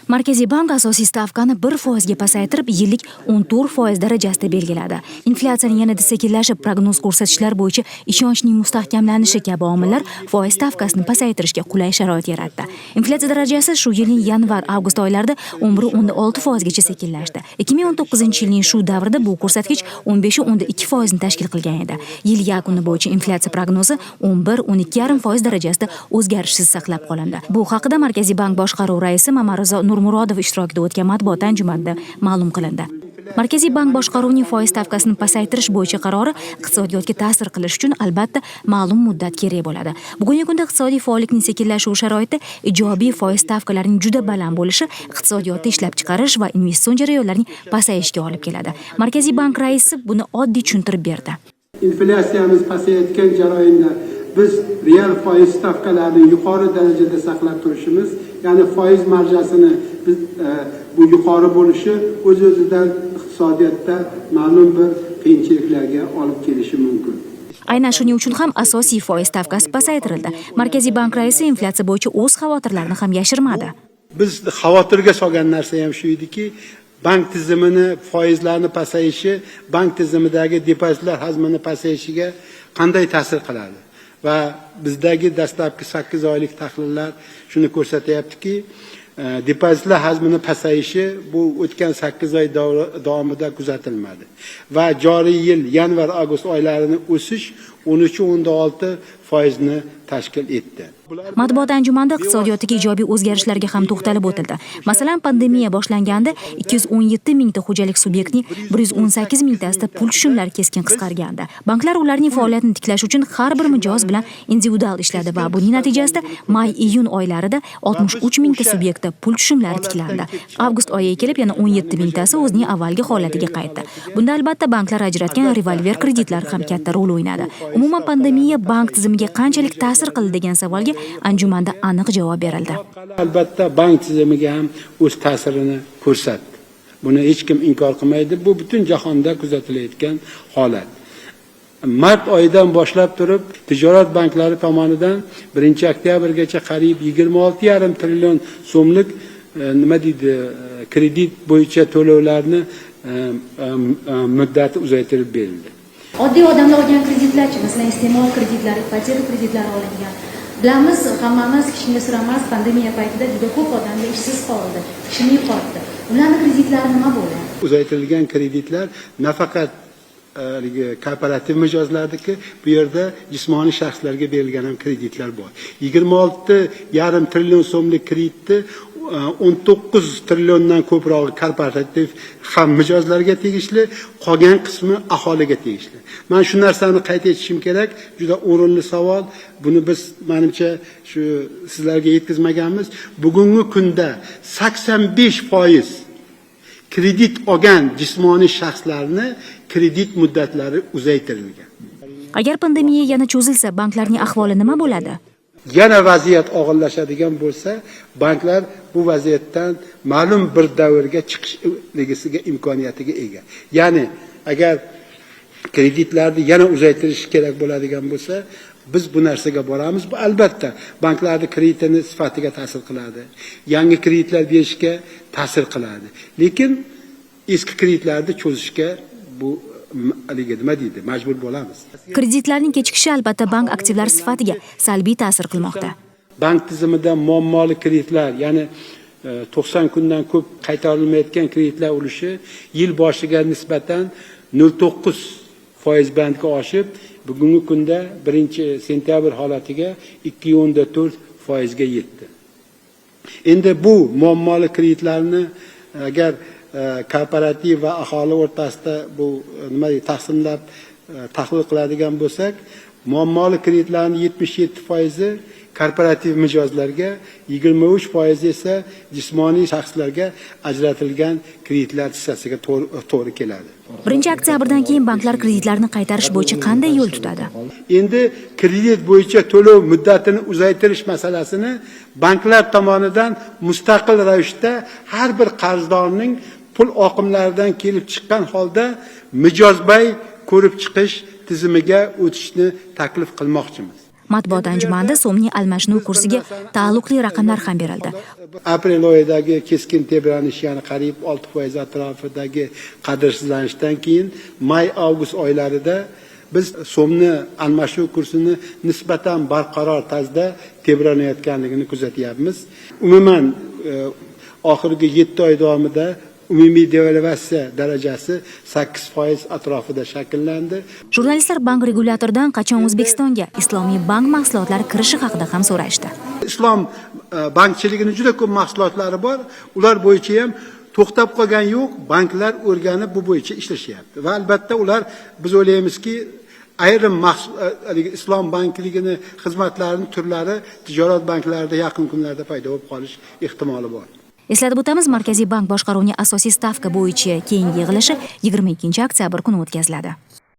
Markaziy bank asosiy stavkani 1% ga pasaytirib, yillik 14% darajasida belgiladi. Inflyatsiyaning yanada sekinlashib, prognoz ko'rsatishlar bo'yicha ishonchning mustahkamlanishi kabi omillar foiz stavkasini pasaytirishga qulay sharoit yaratdi. Inflyatsiya darajasi shu yilning yanvar-avgust oylarida 11.6% gacha sekinlashdi. 2019-yilning shu davrida bu ko'rsatkich 15.2% ni tashkil qilgan edi. Yil yakuni bo'yicha inflyatsiya prognozi 11-12.5% darajasida o'zgarishsiz saqlab qolindi. Bu haqida Markaziy bank boshqaruvi raisi Mamarizo Nurmurodov ishtirokida o'tgan matbuot anjumanida ma'lum qilindi. Markaziy bank boshqaruvining foiz stavkasini pasaytirish bo'yicha qarori iqtisodiyotga ta'sir qilish uchun albatta ma'lum muddat kerak bo'ladi. Bugungi kunda iqtisodiy faollikning sekinlashuvi sharoitida ijobiy foiz stavkalarining juda baland bo'lishi iqtisodiyotda ishlab chiqarish va investitsion jarayonlarning pasayishiga olib keladi. Markaziy bank raisi buni oddiy tushuntirib berdi. Inflyatsiyamiz pasayayotgan jarayonda biz real foiz stavkalarini yuqori darajada saqlab turishimiz, ya'ni foiz marjasini biz bu yuqori bo'lishi o'z-o'zidan iqtisodiyotda ma'lum bir qiyinchiliklarga olib kelishi mumkin. Aynan shuning uchun ham asosiy foiz stavkasi pasaytirildi. Markaziy bank raisi inflyatsiya bo'yicha o'z xavotirlarini ham yashirmadi. Biz xavotirga solgan narsa ham shu ediki, bank tizimini foizlarni pasayishi, bank tizimidagi depozitlar hajmini pasayishiga qanday ta'sir qiladi? Va bizdagi dastlabki 8 oylik tahlillar shuni ko'rsatyaptiki, depozitlar hajmini pasayishi bu o'tgan 8 oy davomida kuzatilmadi. Va joriy yil yanvar-avgust oylarining o'sish 13.6% ni tashkil etdi. Matbuot anjumanida iqtisodiyotdagi ijobiy o'zgarishlarga ham to'xtalib o'tildi. Masalan, pandemiya boshlanganda 217 mingta xo'jalik subyektining 118 mingtasida pul tushumlari keskin qisqargandi. Banklar ularning faoliyatini tiklash uchun har bir mijoz bilan individual ishladi va buning natijasida may-iyun oylarida 63 mingta subyektda pul tushumlari tiklandi. Avgust oyiga kelib yana 17 mingtasi o'zining avvalgi holatiga qaytdi. Bunda albatta banklar ajratgan revolver kreditlar ham katta rol o'ynadi. Umuman pandemiya bank tizimiga qanchalik ta'sir qildi degan savolga anjumanda aniq javob berildi. Albatta bank tizimiga ham o'z ta'sirini ko'rsatdi. Buni hech kim inkor qilmaydi. Bu butun jahonda kuzatilayotgan holat. Mart oyidan boshlab turib, tijorat banklari tomonidan 1-oktyabrgacha qariyb 26,5 trillion so'mlik kredit bo'yicha to'lovlarni muddati uzaytirib berildi. Oddiy odamlar olgan kreditlarchi, masalan, iste'mol kreditlari, ipoteka kreditlari olingan. Bilamiz, hammamiz kichkina suramas pandemiya paytida juda ko'p odamlar ishsiz qoldi, ishini yo'qotdi. Ularning kreditlari nima bo'ldi? Uzaytirilgan kreditlar nafaqat kooperativ mijozlardagi, bu yerda jismoniy shaxslarga berilgan ham kreditlar bor. 26,5 trillion so'mlik kreditni 19 trilliondan ko'proq korporativ ham mijozlarga tegishli, qolgan qismi aholiga tegishli. Men shu narsani qayd etishim kerak, juda o'rinli savol. Buni biz menimcha shu sizlarga yetkazmaganmiz. Bugungi kunda 85% kredit olgan jismoniy shaxslarni kredit muddatlari uzaytirilgan. Agar pandemiya yana cho'zilsa, banklarning ahvoli nima bo'ladi? Yana vaziyat og'irlashadigan bo'lsa, banklar bu vaziyatdan ma'lum bir davrga chiqishligiga imkoniyatiga ega. Ya'ni agar kreditlarni yana uzaytirish kerak bo'ladigan bo'lsa, biz bu narsaga boramiz. Bu albatta banklarning kreditini sifatiga ta'sir qiladi. Yangi kreditlar berishga ta'sir qiladi. Lekin eski kreditlarni cho'zishga bu nima deydi, majbur bo'lamiz. Kreditlarning kechikishi albatta bank aktivlari sifatiga salbiy ta'sir qilmoqda. Bank tizimida muammoli kreditlar, ya'ni 90 kundan ko'p qaytarilmayotgan kreditlar ulushi yil boshiga nisbatan 0.9% bandga oshib, bugungi kunda 1-sentyabr holatiga 2.4% ga yetdi. Endi bu muammoli kreditlarni agar kooperativ va aholi o'rtasida bu taqsimlab tahlil qiladigan bo'lsak, muammoli kreditlarning 77% korporativ mijozlarga, 23% esa jismoniy shaxslarga ajratilgan kreditlar hissasiga to'g'ri keladi. 1-oktyabrdan keyin banklar kreditlarni qaytarish bo'yicha qanday yo'l tutadi? Endi kredit bo'yicha to'lov muddatini uzaytirish masalasini banklar tomonidan mustaqil ravishda har bir qarzdorning pul oqimlaridan kelib chiqqan holda mijozbay ko'rib chiqish tizimiga o'tishni taklif qilmoqchimiz. Matbuot anjumanida so'mning almashinuv kursiga taalluqli raqamlar ham berildi. Aprel oyidagi keskin tebranish, ya'ni qariyb 6% atrofidagi qadrsizlanishdan keyin may-avgust oylarida biz so'mni almashinuv kursini nisbatan barqaror tarzda tebranayotganligini kuzatyapmiz. Umuman oxirgi 7 oy davomida umumiy devalvatsiya darajasi 8% atrofida shakllandi. Jurnalistlar bank regulyatoridan qachon O'zbekistonga Islomiy bank mahsulotlari kirishi haqida ham so'rashdi. Islom bankchiligining juda ko'p mahsulotlari bor. Ular bo'yicha ham to'xtab qolgan yo'q. Banklar o'rganib bu bo'yicha ishlashyapti. Va albatta ular biz o'ylaymizki, ayrim islom bankligini xizmatlarining turlari tijorat banklarida yaqin kunlarda paydo bo'lib qolish ehtimoli bor. Eslatib o'tamiz, Markaziy bank boshqaruvining asosiy stavka bo'yicha keyingi yig'ilishi 22 oktyabr kuni o'tkaziladi.